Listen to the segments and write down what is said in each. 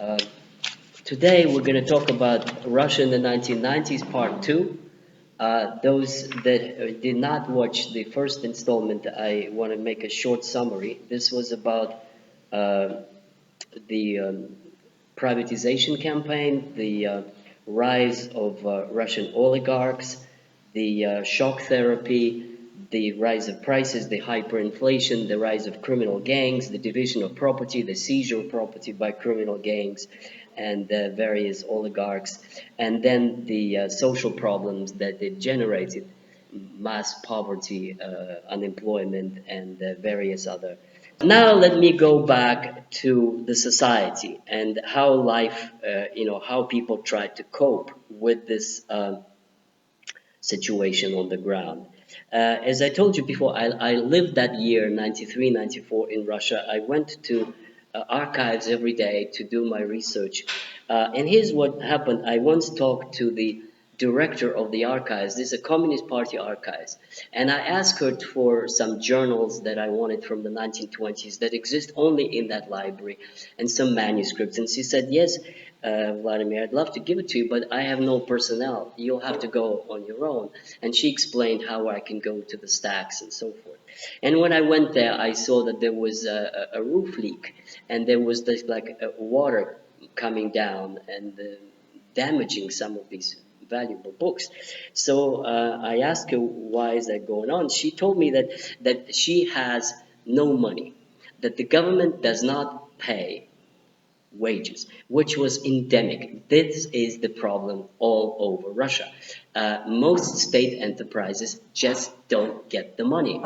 Uh, Today we're going to talk about Russia in the 1990s, part two. Those that did not watch the first installment, I want to make a short summary. This was about uh, the privatization campaign, the rise of Russian oligarchs, the shock therapy, the rise of prices, the hyperinflation, the rise of criminal gangs, the division of property, the seizure of property by criminal gangs and various oligarchs, and then the social problems that it generated, mass poverty, unemployment, and various other. Now let me go back to the society and how life, how people try to cope with this situation on the ground. As I told you before, I lived that year, 93, 94 in Russia. I went to archives every day to do my research. And here's what happened. I once talked to the director of the archives. This is a Communist Party archives. And I asked her for some journals that I wanted from the 1920s that exist only in that library and some manuscripts. And she said, yes, Vladimir, I'd love to give it to you, but I have no personnel. You'll have to go on your own. And she explained how I can go to the stacks and so forth. And when I went there, I saw that there was a roof leak, and there was this like water coming down and damaging some of these valuable books. So I asked her, why is that going on? She told me that she has no money, that the government does not pay wages, which was endemic. This is the problem all over Russia. Most state enterprises just don't get the money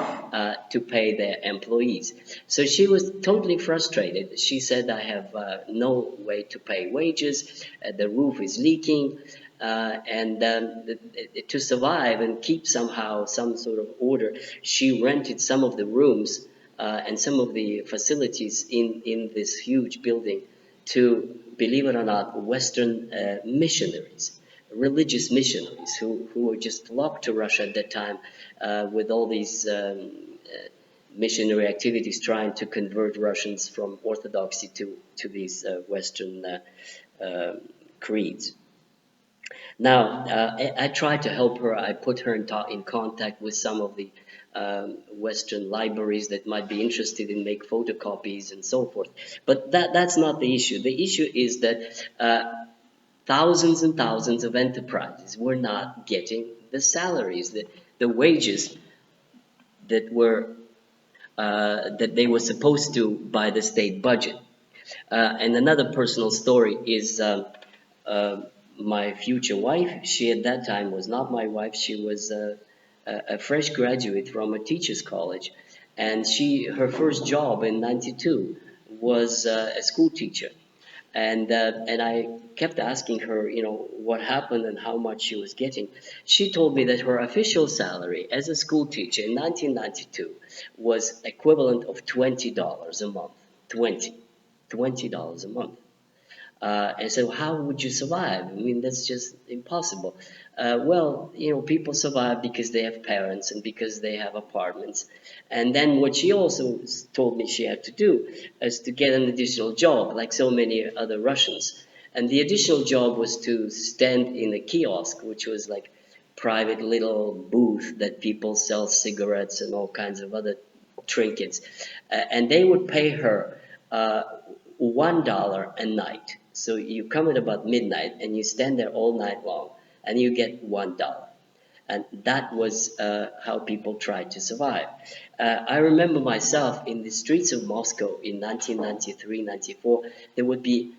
to pay their employees. So she was totally frustrated. She said, I have no way to pay wages, the roof is leaking, and to survive and keep somehow some sort of order, she rented some of the rooms and some of the facilities in this huge building to, believe it or not, Western missionaries, religious missionaries who were just flocked to Russia at that time with all these missionary activities trying to convert Russians from Orthodoxy to these Western creeds. Now, I tried to help her. I put her in contact with some of the Western libraries that might be interested in make photocopies and so forth. But that's not the issue. The issue is that thousands and thousands of enterprises were not getting the salaries, the wages that were that they were supposed to by the state budget. And another personal story is my future wife. She at that time was not my wife. She was a fresh graduate from a teacher's college, and her first job in '92 was a school teacher. And I kept asking her, what happened and how much she was getting. She told me that her official salary as a school teacher in 1992 was equivalent of $20 a month. $20 a month. And so how would you survive? I mean, that's just impossible. Well, people survive because they have parents and because they have apartments. And then what she also told me she had to do is to get an additional job, like so many other Russians. And the additional job was to stand in a kiosk, which was like private little booth that people sell cigarettes and all kinds of other trinkets. And they would pay her $1 a night. So you come at about midnight and you stand there all night long and you get $1. And that was how people tried to survive. I remember myself in the streets of Moscow in 1993, 94, there would be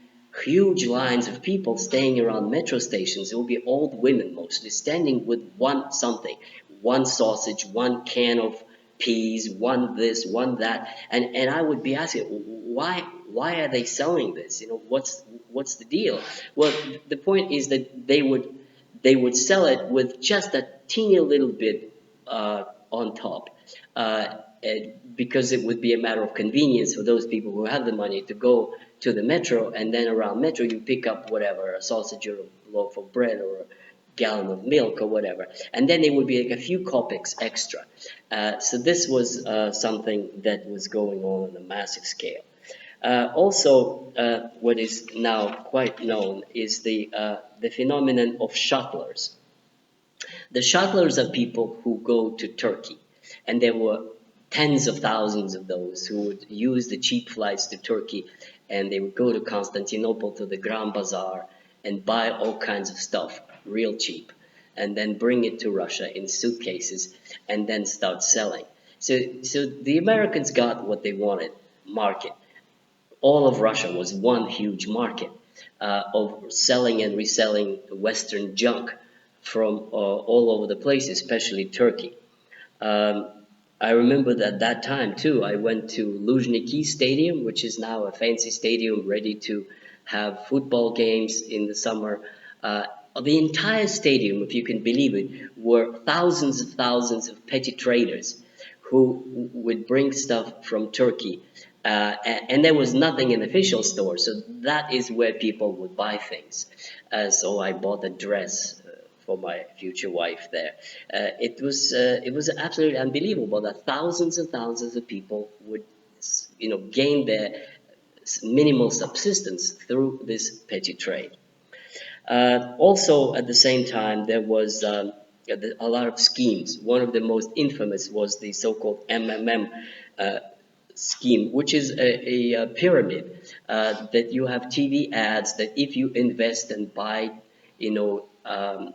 huge lines of people staying around metro stations. It would be old women mostly, standing with one something, one sausage, one can of peas, one this, one that. And I would be asking, why are they selling this? What's the deal? Well, the point is that they would sell it with just a teeny little bit on top, because it would be a matter of convenience for those people who have the money to go to the metro, and then around metro you pick up whatever, a sausage or a loaf of bread or a gallon of milk or whatever, and then it would be like a few kopecks extra. So this was something that was going on a massive scale. Also, what is now quite known is the phenomenon of shuttlers. The shuttlers are people who go to Turkey, and there were tens of thousands of those who would use the cheap flights to Turkey, and they would go to Constantinople to the Grand Bazaar and buy all kinds of stuff real cheap, and then bring it to Russia in suitcases, and then start selling. So the Americans got what they wanted: market. All of Russia was one huge market of selling and reselling Western junk from all over the place, especially Turkey. Um, I remember that that time too, I went to Luzhniki Stadium, which is now a fancy stadium ready to have football games in the summer. Uh, the entire stadium, if you can believe it, were thousands of petty traders who would bring stuff from Turkey. And there was nothing in official stores, so that is where people would buy things. So I bought a dress for my future wife there. It was absolutely unbelievable that thousands and thousands of people would, gain their minimal subsistence through this petty trade. Also, at the same time, there was a lot of schemes. One of the most infamous was the so-called MMM uh, scheme, which is a pyramid that you have TV ads that if you invest and buy,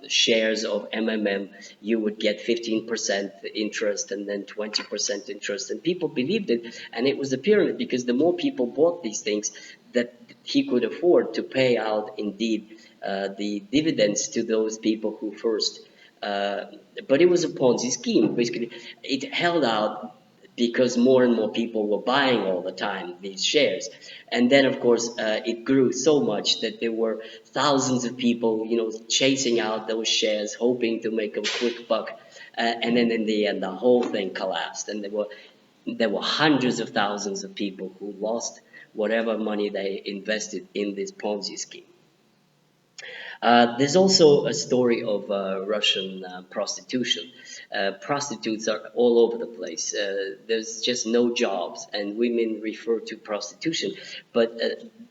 shares of MMM, you would get 15% interest and then 20% interest. And people believed it, and it was a pyramid because the more people bought these things, that he could afford to pay out indeed the dividends to those people who first. Uh, but it was a Ponzi scheme. Basically, it held out because more and more people were buying all the time these shares. And then, of course, it grew so much that there were thousands of people, chasing out those shares, hoping to make a quick buck. And then in the end, the whole thing collapsed, and there were hundreds of thousands of people who lost whatever money they invested in this Ponzi scheme. There's also a story of Russian prostitution. Prostitutes are all over the place. There's just no jobs, and women refer to prostitution. But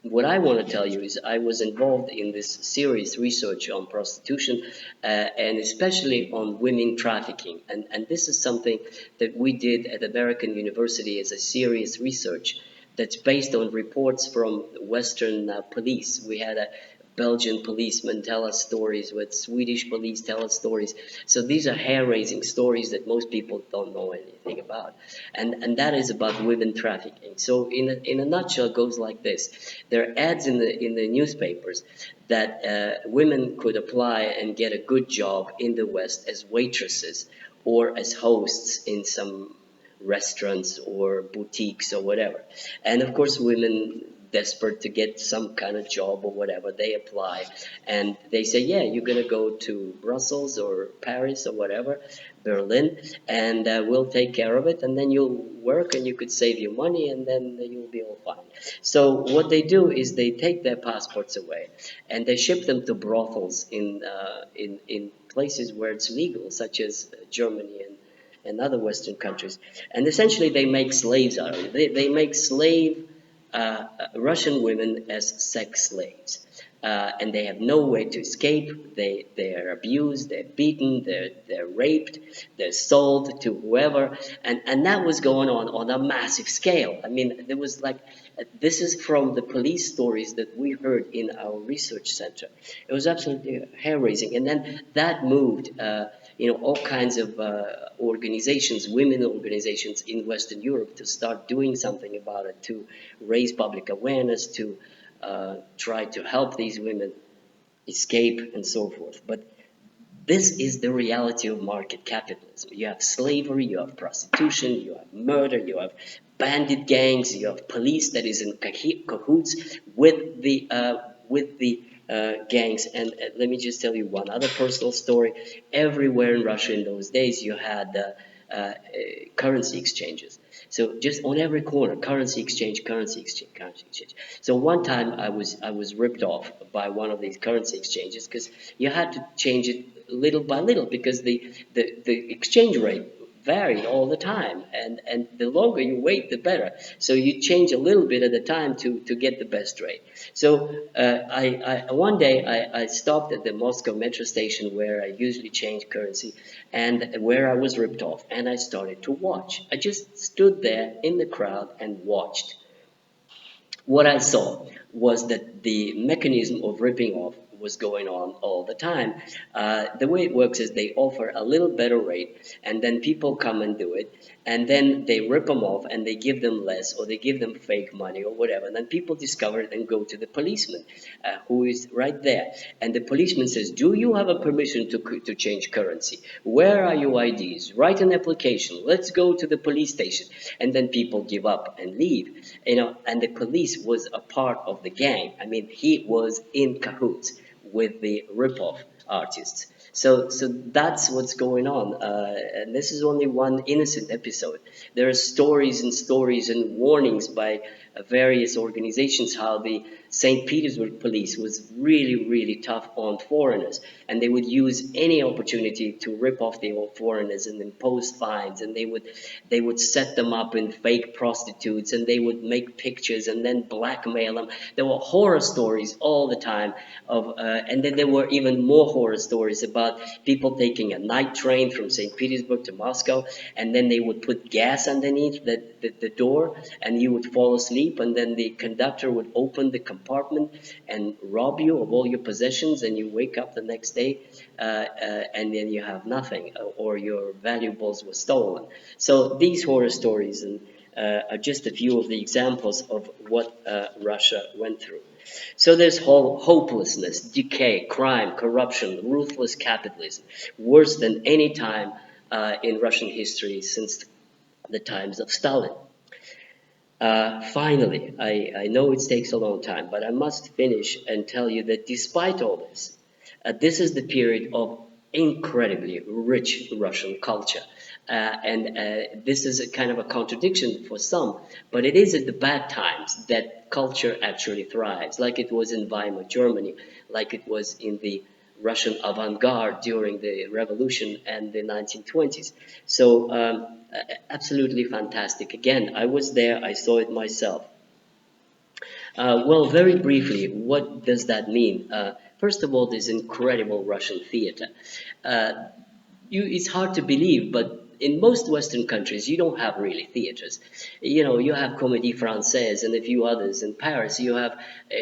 what I want to tell you is I was involved in this serious research on prostitution, and especially on women trafficking. And this is something that we did at American University as a serious research that's based on reports from Western police. We had a Belgian policemen tell us stories, with Swedish police tell us stories. So these are hair-raising stories that most people don't know anything about. And that is about women trafficking. So in a nutshell, it goes like this. There are ads in the newspapers that women could apply and get a good job in the West as waitresses or as hosts in some restaurants or boutiques or whatever. And of course, women desperate to get some kind of job or whatever, they apply and they say, yeah, you're going to go to Brussels or Paris or whatever, Berlin, and we'll take care of it, and then you'll work and you could save your money, and then you'll be all fine. So what they do is they take their passports away and they ship them to brothels in places where it's legal, such as Germany and other Western countries. And essentially they make slaves out of it. They make Russian women as sex slaves. And they have no way to escape. They're abused, they're beaten, they're raped, they're sold to whoever. And that was going on a massive scale. I mean, there was like, this is from the police stories that we heard in our research center. It was absolutely hair-raising. And then that moved, all kinds of organizations, women organizations in Western Europe to start doing something about it, to raise public awareness, to try to help these women escape and so forth. But this is the reality of market capitalism. You have slavery, you have prostitution, you have murder, you have bandit gangs, you have police that is in cahoots with the gangs. And let me just tell you one other personal story. Everywhere in Russia in those days, you had currency exchanges. So just on every corner, currency exchange, currency exchange, currency exchange. So one time I was ripped off by one of these currency exchanges because you had to change it little by little because the exchange rate vary all the time, and the longer you wait, the better. So you change a little bit at a time to get the best rate. So I one day I stopped at the Moscow metro station where I usually change currency, and where I was ripped off, and I started to watch. I just stood there in the crowd and watched. What I saw was that the mechanism of ripping off was going on all the time. The way it works is they offer a little better rate, and then people come and do it, and then they rip them off and they give them less, or they give them fake money or whatever. And then people discover it and go to the policeman, who is right there. And the policeman says, "Do you have a permission to change currency? Where are your IDs? Write an application. Let's go to the police station." And then people give up and leave. And the police was a part of the gang. I mean, he was in cahoots with the rip-off artists. So that's what's going on. And this is only one innocent episode. There are stories and warnings by various organizations how the St. Petersburg police was really, really tough on foreigners, and they would use any opportunity to rip off the old foreigners and impose fines, and they would set them up in fake prostitutes, and they would make pictures and then blackmail them. There were horror stories all the time and then there were even more horror stories about people taking a night train from St. Petersburg to Moscow, and then they would put gas underneath the door, and you would fall asleep, and then the conductor would open the compartment and rob you of all your possessions, and you wake up the next day, and then you have nothing, or your valuables were stolen. So these horror stories are just a few of the examples of what Russia went through. So there's hopelessness, decay, crime, corruption, ruthless capitalism, worse than any time in Russian history since the times of Stalin. Finally, I know it takes a long time, but I must finish and tell you that despite all this, this is the period of incredibly rich Russian culture. And this is a kind of a contradiction for some, but it is at the bad times that culture actually thrives, like it was in Weimar Germany, like it was in the Russian avant-garde during the revolution and the 1920s. So absolutely fantastic. Again, I was there, I saw it myself. Well, very briefly, what does that mean? First of all, this incredible Russian theater. Uh, it's hard to believe, but in most Western countries, you don't have really theaters. You have Comédie Française and a few others in Paris. You have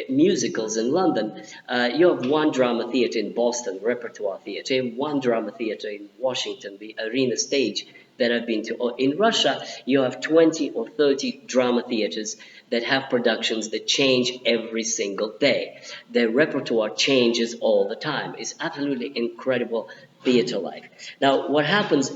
musicals in London. You have one drama theater in Boston, Repertoire Theater, one drama theater in Washington, the Arena Stage that I've been to. Or in Russia, you have 20 or 30 drama theaters that have productions that change every single day. Their repertoire changes all the time. It's absolutely incredible theater life. Now, what happens,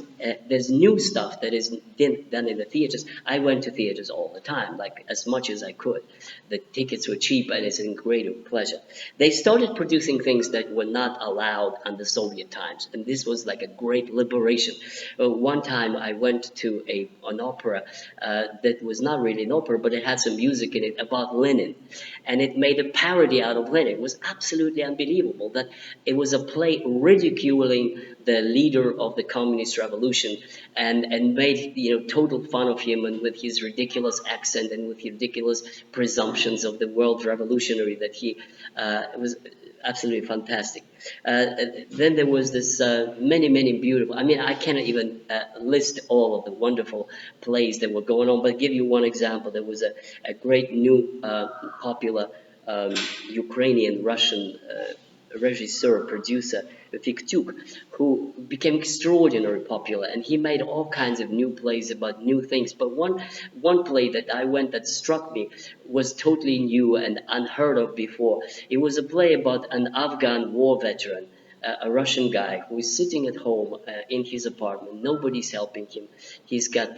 there's new stuff that is done in the theaters. I went to theaters all the time, like as much as I could. The tickets were cheap and it's a great pleasure. They started producing things that were not allowed under Soviet times, and this was like a great liberation. One time I went to an opera that was not really an opera, but it had some music in it about Lenin, and it made a parody out of Lenin. It was absolutely unbelievable that it was a play ridiculing the leader of the communist revolution, and made total fun of him, and with his ridiculous accent and with ridiculous presumptions of the world revolutionary that he was absolutely fantastic. Then there was this many beautiful. I mean, I cannot even list all of the wonderful plays that were going on, but give you one example. There was a great new popular Ukrainian Russian regisseur, producer, Fiktuk, who became extraordinarily popular, and he made all kinds of new plays about new things. But one play that I went that struck me was totally new and unheard of before. It was a play about an Afghan war veteran, a Russian guy who is sitting at home in his apartment. Nobody's helping him. He's got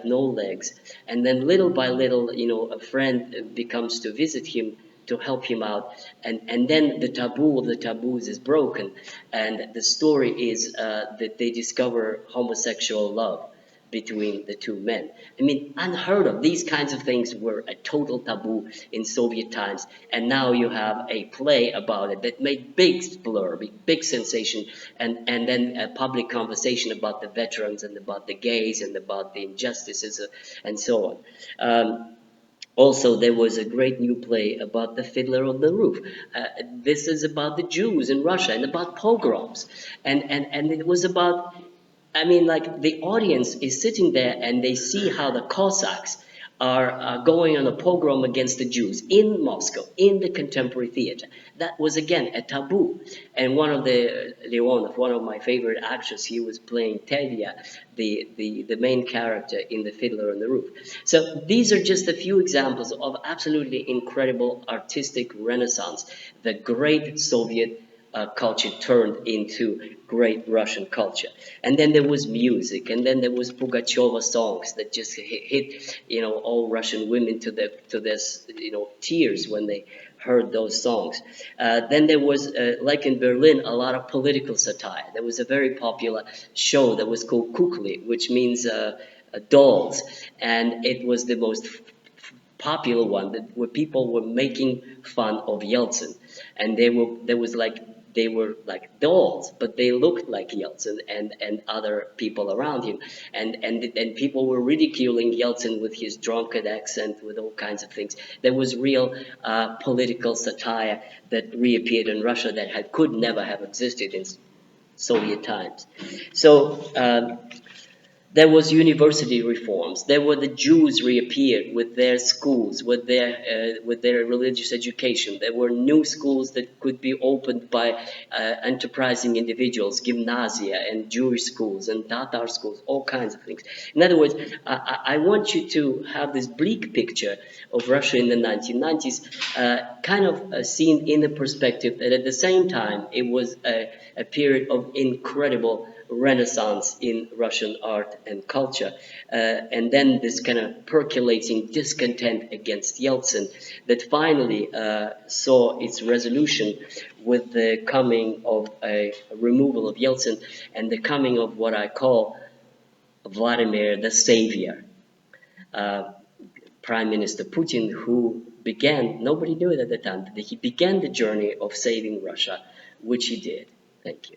no legs, and then little by little, a friend becomes to visit him to help him out, and then the taboo of the taboos is broken, and the story is that they discover homosexual love. between the two men. I mean, unheard of. These kinds of things were a total taboo in Soviet times, and now you have a play about it that made big splur, big sensation, and then a public conversation about the veterans and about the gays and about the injustices and so on. Also, there was a great new play about the Fiddler on the Roof. This is about the Jews in Russia and about pogroms. And it was about, I mean, like the audience is sitting there and they see how the Cossacks are going on a pogrom against the Jews in Moscow, in the contemporary theater. That was again a taboo. And Leonov, one of my favorite actors, he was playing Tedya, the main character in The Fiddler on the Roof. So these are just a few examples of absolutely incredible artistic renaissance. The great Soviet culture turned into great Russian culture. And then there was music, and then there was Pugacheva songs that just hit all Russian women to this tears when they heard those songs. Then there was, like in Berlin, a lot of political satire. There was a very popular show that was called Kukli, which means dolls, and it was the most popular one where people were making fun of Yeltsin, and they were like dolls, but they looked like Yeltsin and other people around him, and people were ridiculing Yeltsin with his drunken accent, with all kinds of things. There was real political satire that reappeared in Russia that could never have existed in Soviet times. So. There was university reforms. There were the Jews reappeared with their schools, with their religious education. There were new schools that could be opened by enterprising individuals, gymnasia and Jewish schools and Tatar schools, all kinds of things. In other words, I want you to have this bleak picture of Russia in the 1990s, kind of seen in the perspective that at the same time it was a period of incredible renaissance in Russian art and culture. And then this kind of percolating discontent against Yeltsin that finally saw its resolution with the coming of a removal of Yeltsin and the coming of what I call Vladimir the Savior, uh, Prime Minister Putin, who began, nobody knew it at the time, but he began the journey of saving Russia, which he did. Thank you.